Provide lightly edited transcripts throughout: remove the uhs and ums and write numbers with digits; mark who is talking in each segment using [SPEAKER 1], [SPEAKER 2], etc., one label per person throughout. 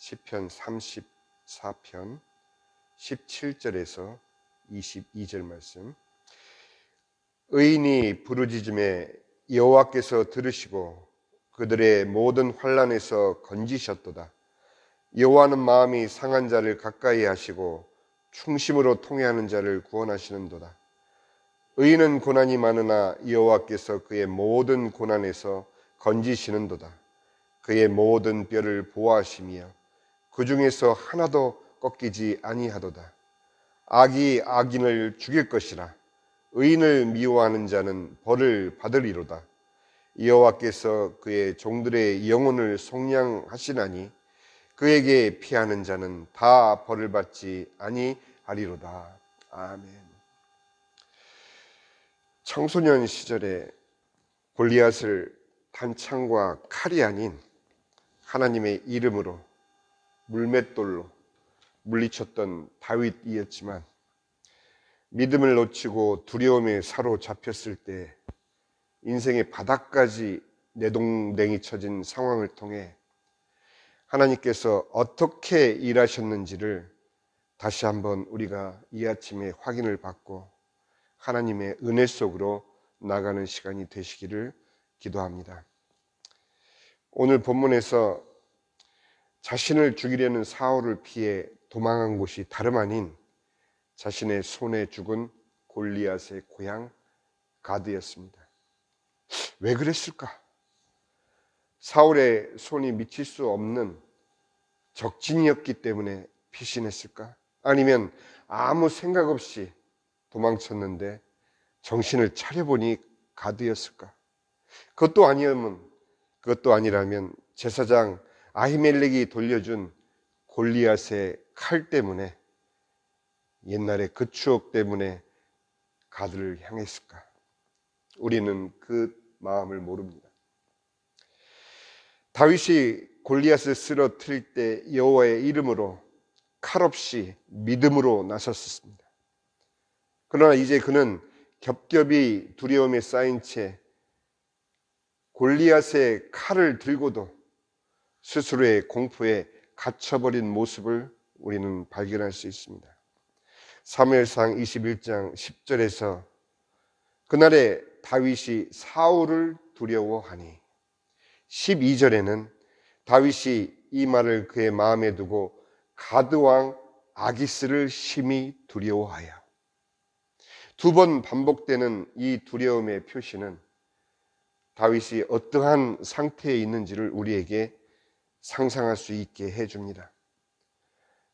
[SPEAKER 1] 시편 34편 17절에서 22절 말씀. 의인이 부르짖음에 여호와께서 들으시고 그들의 모든 환난에서 건지셨도다. 여호와는 마음이 상한 자를 가까이 하시고 충심으로 통회하는 자를 구원하시는도다. 의인은 고난이 많으나 여호와께서 그의 모든 고난에서 건지시는도다. 그의 모든 뼈를 보호하시며 그 중에서 하나도 꺾이지 아니하도다. 악이 악인을 죽일 것이라. 의인을 미워하는 자는 벌을 받으리로다. 여호와께서 그의 종들의 영혼을 속량하시나니 그에게 피하는 자는 다 벌을 받지 아니하리로다. 아멘. 청소년 시절에 골리앗을 단창과 칼이 아닌 하나님의 이름으로 물맷돌로 물리쳤던 다윗이었지만, 믿음을 놓치고 두려움에 사로잡혔을 때 인생의 바닥까지 내동댕이 쳐진 상황을 통해 하나님께서 어떻게 일하셨는지를 다시 한번 우리가 이 아침에 확인을 받고 하나님의 은혜 속으로 나가는 시간이 되시기를 기도합니다. 오늘 본문에서 자신을 죽이려는 사울을 피해 도망한 곳이 다름 아닌 자신의 손에 죽은 골리앗의 고향 가드였습니다. 왜 그랬을까? 사울의 손이 미칠 수 없는 적진이었기 때문에 피신했을까? 아니면 아무 생각 없이 도망쳤는데 정신을 차려보니 가드였을까? 그것도 아니라면 제사장 아히멜렉이 돌려준 골리앗의 칼 때문에, 옛날에 그 추억 때문에 가드를 향했을까? 우리는 그 마음을 모릅니다. 다윗이 골리앗을 쓰러뜨릴 때 여호와의 이름으로 칼 없이 믿음으로 나섰습니다. 그러나 이제 그는 겹겹이 두려움에 쌓인 채 골리앗의 칼을 들고도 스스로의 공포에 갇혀버린 모습을 우리는 발견할 수 있습니다. 사무엘상 21장 10절에서 그날에 다윗이 사울을 두려워하니, 12절에는 다윗이 이 말을 그의 마음에 두고 가드왕 아기스를 심히 두려워하여, 두 번 반복되는 이 두려움의 표시는 다윗이 어떠한 상태에 있는지를 우리에게 상상할 수 있게 해줍니다.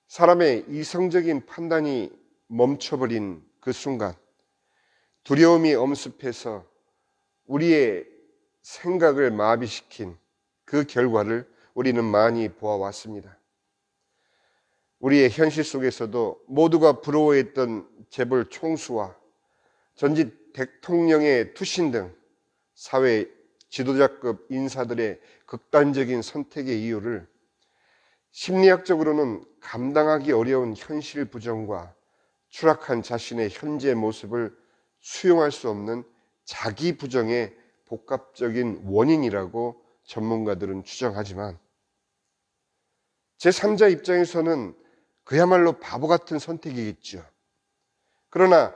[SPEAKER 1] 사람의 이성적인 판단이 멈춰버린 그 순간, 두려움이 엄습해서 우리의 생각을 마비시킨 그 결과를 우리는 많이 보아왔습니다. 우리의 현실 속에서도 모두가 부러워했던 재벌 총수와 전직 대통령의 투신 등 사회 지도자급 인사들의 극단적인 선택의 이유를 심리학적으로는 감당하기 어려운 현실 부정과 추락한 자신의 현재 모습을 수용할 수 없는 자기 부정의 복합적인 원인이라고 전문가들은 추정하지만, 제3자 입장에서는 그야말로 바보 같은 선택이겠죠. 그러나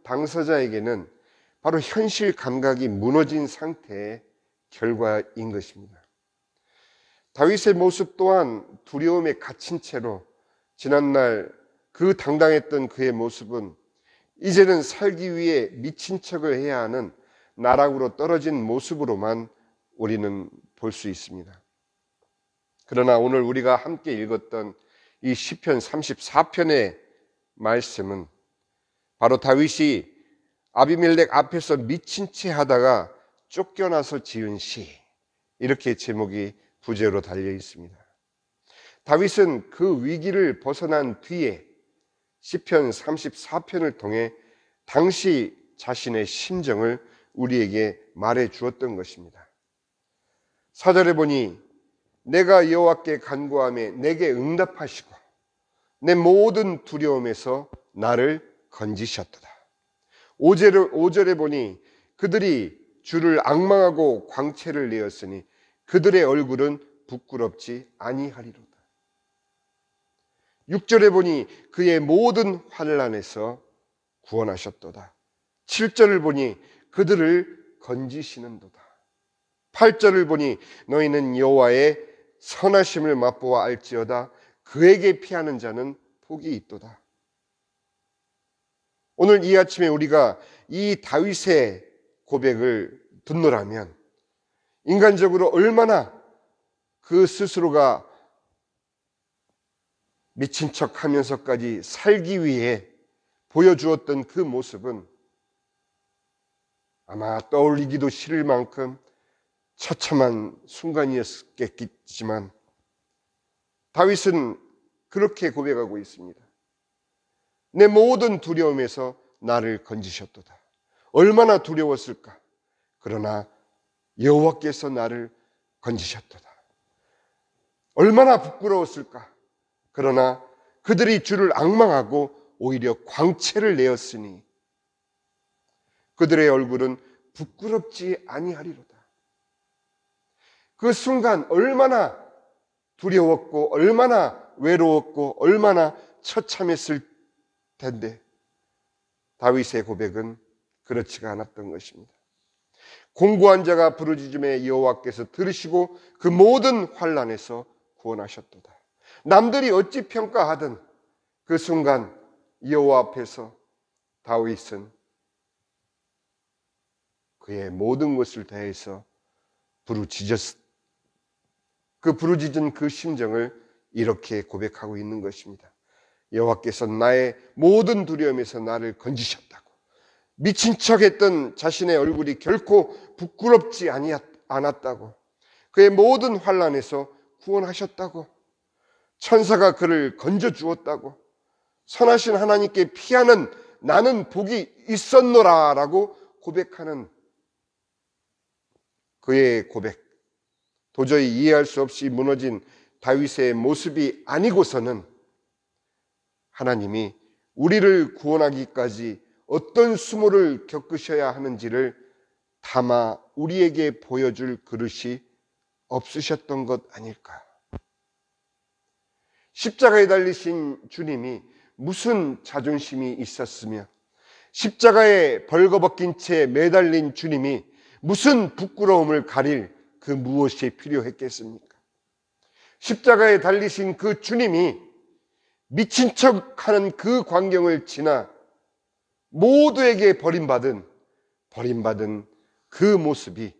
[SPEAKER 1] 당사자에게는 바로 현실 감각이 무너진 상태의 결과인 것입니다. 다윗의 모습 또한 두려움에 갇힌 채로 지난날 그 당당했던 그의 모습은 이제는 살기 위해 미친 척을 해야 하는 나락으로 떨어진 모습으로만 우리는 볼 수 있습니다. 그러나 오늘 우리가 함께 읽었던 이 시편 34편의 말씀은 바로 다윗이 아비멜렉 앞에서 미친 채 하다가 쫓겨나서 지은 시, 이렇게 제목이 부제로 달려 있습니다. 다윗은 그 위기를 벗어난 뒤에 시편 34편을 통해 당시 자신의 심정을 우리에게 말해 주었던 것입니다. 4절에 보니 내가 여호와께 간구하며 내게 응답하시고 내 모든 두려움에서 나를 건지셨도다. 5절에 보니 그들이 주를 앙망하고 광채를 내었으니 그들의 얼굴은 부끄럽지 아니하리로다. 6절에 보니 그의 모든 환난에서 구원하셨도다. 7절을 보니 그들을 건지시는도다. 8절을 보니 너희는 여호와의 선하심을 맛보아 알지어다. 그에게 피하는 자는 복이 있도다. 오늘 이 아침에 우리가 이 다윗의 고백을 듣노라면 인간적으로 얼마나 그 스스로가 미친 척 하면서까지 살기 위해 보여주었던 그 모습은 아마 떠올리기도 싫을 만큼 처참한 순간이었겠지만 다윗은 그렇게 고백하고 있습니다. 내 모든 두려움에서 나를 건지셨도다. 얼마나 두려웠을까? 그러나 여호와께서 나를 건지셨도다. 얼마나 부끄러웠을까? 그러나 그들이 주를 앙망하고 오히려 광채를 내었으니 그들의 얼굴은 부끄럽지 아니하리로다. 그 순간 얼마나 두려웠고 얼마나 외로웠고 얼마나 처참했을 텐데 다윗의 고백은 그렇지가 않았던 것입니다. 공고한 자가 부르짖음에 여호와께서 들으시고 그 모든 환난에서 구원하셨도다. 남들이 어찌 평가하든 그 순간 여호와 앞에서 다윗은 그의 모든 것을 다해서 부르짖은 그 심정을 이렇게 고백하고 있는 것입니다. 여호와께서 나의 모든 두려움에서 나를 건지셨다고. 미친 척했던 자신의 얼굴이 결코 부끄럽지 않았다고. 그의 모든 환난에서 구원하셨다고. 천사가 그를 건져주었다고. 선하신 하나님께 피하는 나는 복이 있었노라 라고 고백하는 그의 고백. 도저히 이해할 수 없이 무너진 다윗의 모습이 아니고서는 하나님이 우리를 구원하기까지 어떤 수모를 겪으셔야 하는지를 담아 우리에게 보여줄 그릇이 없으셨던 것 아닐까. 십자가에 달리신 주님이 무슨 자존심이 있었으며 십자가에 벌거벗긴 채 매달린 주님이 무슨 부끄러움을 가릴 그 무엇이 필요했겠습니까? 십자가에 달리신 그 주님이 미친 척하는 그 광경을 지나 모두에게 버림받은 그 모습이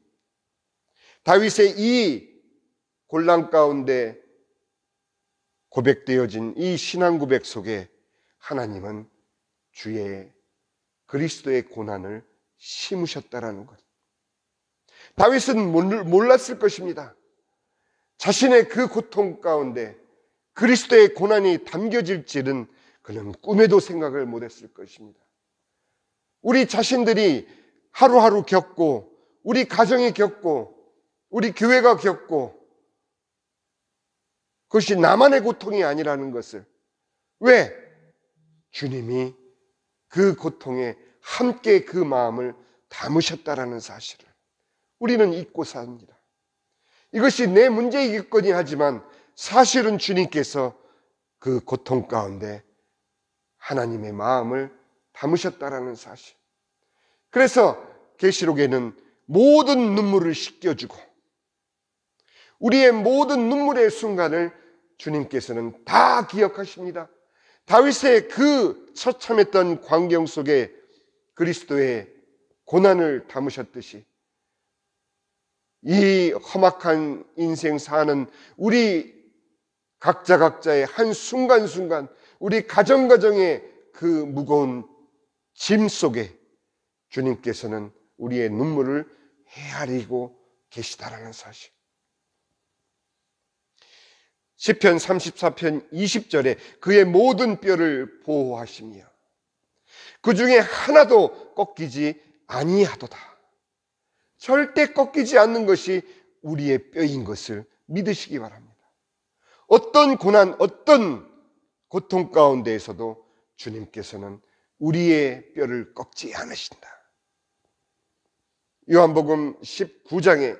[SPEAKER 1] 다윗의 이 곤란 가운데 고백되어진 이 신앙 고백 속에 하나님은 주의 그리스도의 고난을 심으셨다라는 것. 다윗은 몰랐을 것입니다. 자신의 그 고통 가운데 그리스도의 고난이 담겨질 줄은 그는 꿈에도 생각을 못했을 것입니다. 우리 자신들이 하루하루 겪고 우리 가정이 겪고 우리 교회가 겪고 그것이 나만의 고통이 아니라는 것을 왜? 주님이 그 고통에 함께 그 마음을 담으셨다라는 사실을 우리는 잊고 삽니다. 이것이 내 문제이겠거니 하지만 사실은 주님께서 그 고통 가운데 하나님의 마음을 담으셨다라는 사실. 그래서 계시록에는 모든 눈물을 씻겨주고 우리의 모든 눈물의 순간을 주님께서는 다 기억하십니다. 다윗의 그 처참했던 광경 속에 그리스도의 고난을 담으셨듯이 이 험악한 인생 사는 우리 각자의 한 순간순간 우리 가정의 그 무거운 짐 속에 주님께서는 우리의 눈물을 헤아리고 계시다라는 사실. 시편 34편 20절에 그의 모든 뼈를 보호하시며 그 중에 하나도 꺾이지 아니하도다. 절대 꺾이지 않는 것이 우리의 뼈인 것을 믿으시기 바랍니다. 어떤 고난, 어떤 고통 가운데에서도 주님께서는 우리의 뼈를 꺾지 않으신다. 요한복음 19장에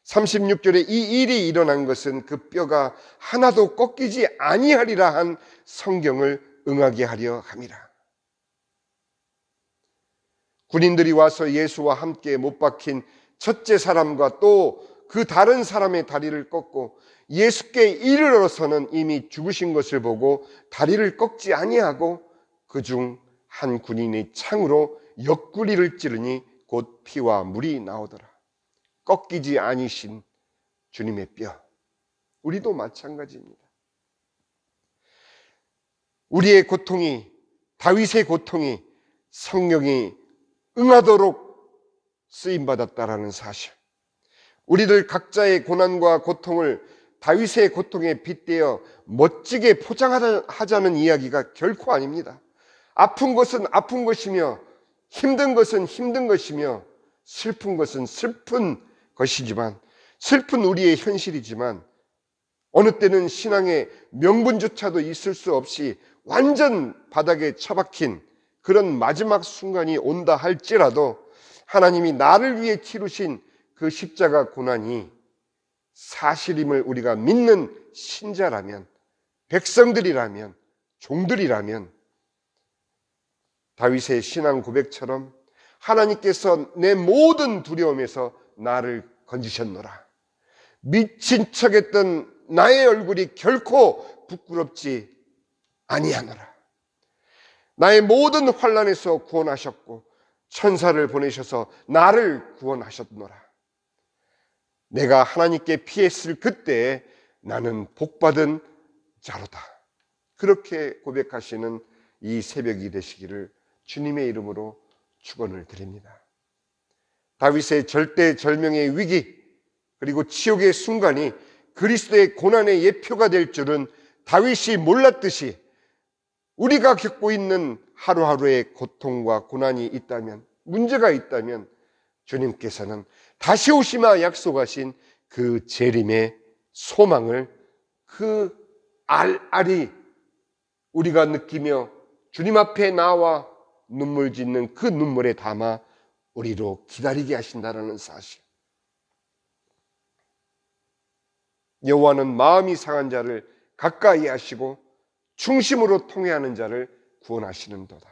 [SPEAKER 1] 36절에 이 일이 일어난 것은 그 뼈가 하나도 꺾이지 아니하리라 한 성경을 응하게 하려 함이라. 군인들이 와서 예수와 함께 못 박힌 첫째 사람과 또 그 다른 사람의 다리를 꺾고 예수께 이르러서는 이미 죽으신 것을 보고 다리를 꺾지 아니하고 그중 한 군인이 창으로 옆구리를 찌르니 곧 피와 물이 나오더라. 꺾이지 아니신 주님의 뼈, 우리도 마찬가지입니다. 우리의 고통이, 다윗의 고통이 성령이 응하도록 쓰임받았다라는 사실, 우리들 각자의 고난과 고통을 다윗의 고통에 빗대어 멋지게 포장하자는 이야기가 결코 아닙니다. 아픈 것은 아픈 것이며 힘든 것은 힘든 것이며 슬픈 것은 슬픈 것이지만, 슬픈 우리의 현실이지만, 어느 때는 신앙의 명분조차도 있을 수 없이 완전 바닥에 처박힌 그런 마지막 순간이 온다 할지라도 하나님이 나를 위해 치르신 그 십자가 고난이 사실임을 우리가 믿는 신자라면, 백성들이라면, 종들이라면 다윗의 신앙 고백처럼 하나님께서 내 모든 두려움에서 나를 건지셨노라. 미친 척했던 나의 얼굴이 결코 부끄럽지 아니하노라. 나의 모든 환난에서 구원하셨고 천사를 보내셔서 나를 구원하셨노라. 내가 하나님께 피했을 그때에 나는 복받은 자로다. 그렇게 고백하시는 이 새벽이 되시기를 주님의 이름으로 축원을 드립니다. 다윗의 절대절명의 위기 그리고 치욕의 순간이 그리스도의 고난의 예표가 될 줄은 다윗이 몰랐듯이 우리가 겪고 있는 하루하루의 고통과 고난이 있다면, 문제가 있다면 주님께서는 다시 오시마 약속하신 그 재림의 소망을 그 알알이 우리가 느끼며 주님 앞에 나와 눈물 짓는 그 눈물에 담아 우리로 기다리게 하신다는 사실. 여호와는 마음이 상한 자를 가까이 하시고 중심으로 통회하는 자를 구원하시는도다.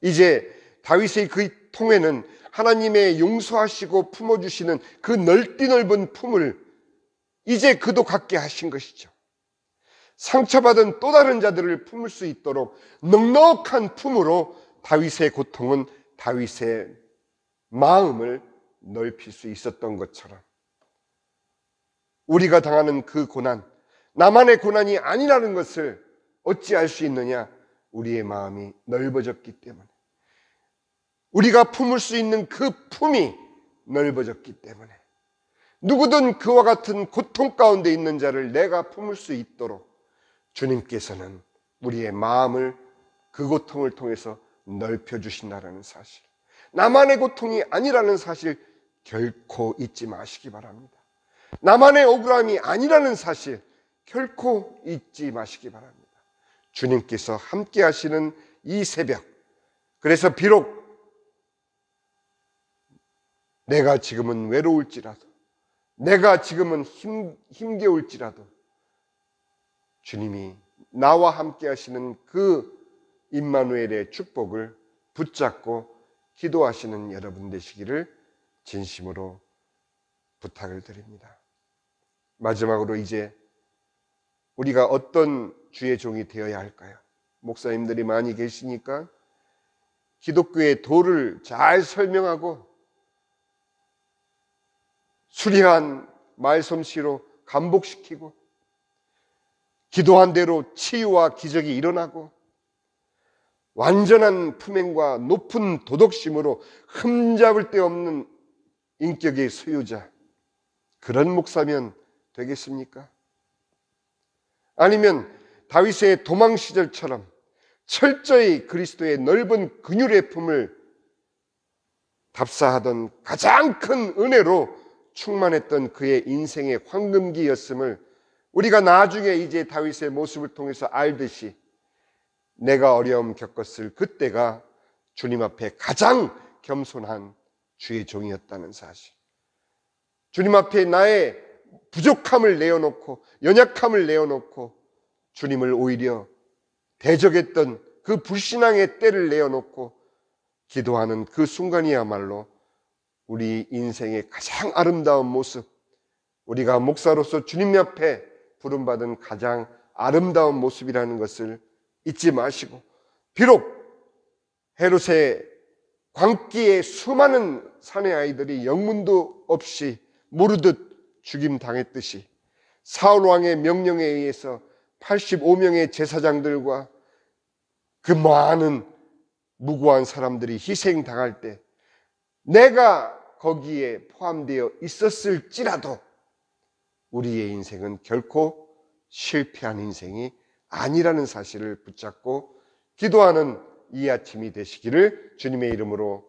[SPEAKER 1] 이제 다윗의 그 통회는 하나님의 용서하시고 품어주시는 그 넓디 넓은 품을 이제 그도 갖게 하신 것이죠. 상처받은 또 다른 자들을 품을 수 있도록 넉넉한 품으로 다윗의 고통은 다윗의 마음을 넓힐 수 있었던 것처럼 우리가 당하는 그 고난, 나만의 고난이 아니라는 것을 어찌 알 수 있느냐? 우리의 마음이 넓어졌기 때문에, 우리가 품을 수 있는 그 품이 넓어졌기 때문에, 누구든 그와 같은 고통 가운데 있는 자를 내가 품을 수 있도록 주님께서는 우리의 마음을 그 고통을 통해서 넓혀주신다는 사실, 나만의 고통이 아니라는 사실 결코 잊지 마시기 바랍니다. 나만의 억울함이 아니라는 사실 결코 잊지 마시기 바랍니다. 주님께서 함께 하시는 이 새벽, 그래서 비록 내가 지금은 외로울지라도, 내가 지금은 힘겨울지라도 주님이 나와 함께 하시는 그 임마누엘의 축복을 붙잡고 기도하시는 여러분 되시기를 진심으로 부탁을 드립니다. 마지막으로 이제 우리가 어떤 주의 종이 되어야 할까요? 목사님들이 많이 계시니까 기독교의 도를 잘 설명하고 수리한 말솜씨로 감복시키고 기도한 대로 치유와 기적이 일어나고 완전한 품행과 높은 도덕심으로 흠잡을 데 없는 인격의 소유자, 그런 목사면 되겠습니까? 아니면 다윗의 도망 시절처럼 철저히 그리스도의 넓은 긍휼의 품을 답사하던 가장 큰 은혜로 충만했던 그의 인생의 황금기였음을 우리가 나중에 이제 다윗의 모습을 통해서 알듯이 내가 어려움 겪었을 그때가 주님 앞에 가장 겸손한 주의 종이었다는 사실, 주님 앞에 나의 부족함을 내어놓고 연약함을 내어놓고 주님을 오히려 대적했던 그 불신앙의 때를 내어놓고 기도하는 그 순간이야말로 우리 인생의 가장 아름다운 모습, 우리가 목사로서 주님 앞에 부름받은 가장 아름다운 모습이라는 것을 잊지 마시고, 비록 헤롯의 광기에 수많은 사내 아이들이 영문도 없이 모르듯 죽임당했듯이 사울 왕의 명령에 의해서 85명의 제사장들과 그 많은 무고한 사람들이 희생당할 때 내가 거기에 포함되어 있었을지라도 우리의 인생은 결코 실패한 인생이 아니라는 사실을 붙잡고 기도하는 이 아침이 되시기를 주님의 이름으로